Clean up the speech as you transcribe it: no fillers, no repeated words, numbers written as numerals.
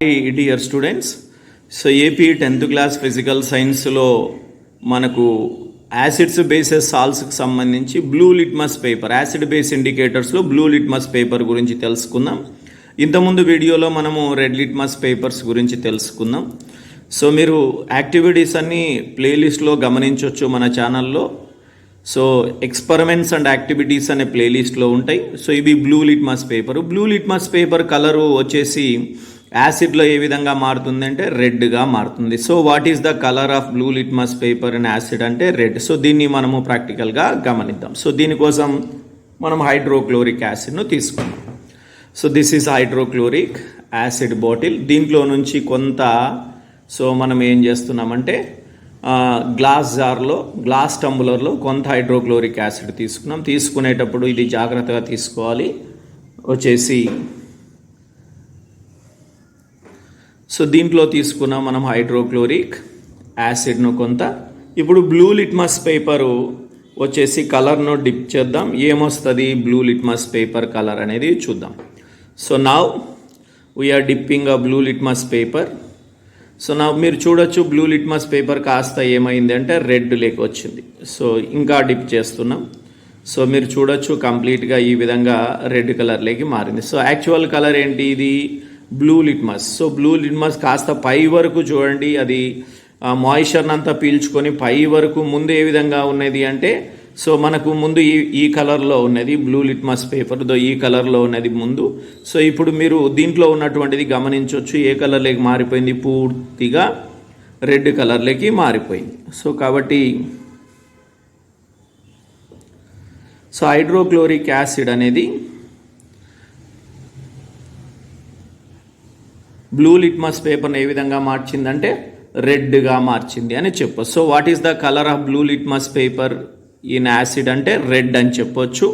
Dear students, so AP 10th class physical సైన్స్లో మనకు acids bases సాల్ట్స్కి సంబంధించి blue litmus paper, acid base ఇండికేటర్స్లో బ్లూ లిట్మస్ పేపర్ గురించి తెలుసుకుందాం. ఇంతకుముందు వీడియోలో మనము రెడ్ లిట్మస్ పేపర్స్ గురించి తెలుసుకుందాం. సో మీరు యాక్టివిటీస్ అన్నీ ప్లేలిస్ట్లో గమనించవచ్చు మన ఛానల్లో. సో ఎక్స్పెరిమెంట్స్ అండ్ యాక్టివిటీస్ అనే ప్లేలిస్ట్లో ఉంటాయి. సో ఇవి blue litmus paper. Blue litmus paper colour వచ్చేసి యాసిడ్లో ఏ విధంగా మారుతుంది అంటే రెడ్గా మారుతుంది. So what is the colour of blue litmus paper in acid అంటే రెడ్. సో దీన్ని మనము ప్రాక్టికల్గా గమనిద్దాం. సో దీనికోసం మనం హైడ్రోక్లోరిక్ యాసిడ్ను తీసుకున్నాం. So this is hydrochloric acid bottle. దీంట్లో నుంచి కొంత సో మనం ఏం చేస్తున్నామంటే గ్లాస్ జార్లో, గ్లాస్ టంబులర్లో కొంత హైడ్రోక్లోరిక్ యాసిడ్ తీసుకున్నాం. తీసుకునేటప్పుడు ఇది జాగ్రత్తగా తీసుకోవాలి. వచ్చేసి సో దీంట్లో తీసుకున్నాం మనం హైడ్రోక్లోరిక్ యాసిడ్ను కొంత. ఇప్పుడు బ్లూ లిట్మస్ పేపరు వచ్చేసి కలర్ను డిప్ చేద్దాం. ఏమొస్తుంది బ్లూ లిట్మస్ పేపర్ కలర్ అనేది చూద్దాం. So now we are dipping a blue litmus paper. So నా మీరు చూడొచ్చు బ్లూ లిట్మస్ పేపర్ కాస్త ఏమైంది అంటే రెడ్ లేక వచ్చింది. సో ఇంకా డిప్ చేస్తున్నాం. సో మీరు చూడొచ్చు కంప్లీట్గా ఈ విధంగా రెడ్ కలర్లోకి మారింది. సో యాక్చువల్ కలర్ ఏంటి, ఇది blue litmus. So blue litmus కాస్త పై వరకు చూడండి, అది మాయిశ్చర్ని అంతా పీల్చుకొని పై వరకు ముందు ఏ విధంగా ఉన్నది అంటే సో మనకు ముందు ఈ కలర్లో ఉన్నది బ్లూ లిట్మస్ పేపర్తో ఈ కలర్లో ఉన్నది ముందు. సో ఇప్పుడు మీరు దీంట్లో ఉన్నటువంటిది గమనించవచ్చు, ఏ కలర్లోకి మారిపోయింది, పూర్తిగా రెడ్ కలర్లోకి మారిపోయింది. సో కాబట్టి సో హైడ్రోక్లోరిక్ యాసిడ్ అనేది బ్లూ లిట్మస్ పేపర్ని ఏ విధంగా మార్చిందంటే రెడ్గా మార్చింది అని చెప్పొచ్చు. So what is the colour of blue litmus paper in acid అంటే రెడ్ అని చెప్పొచ్చు.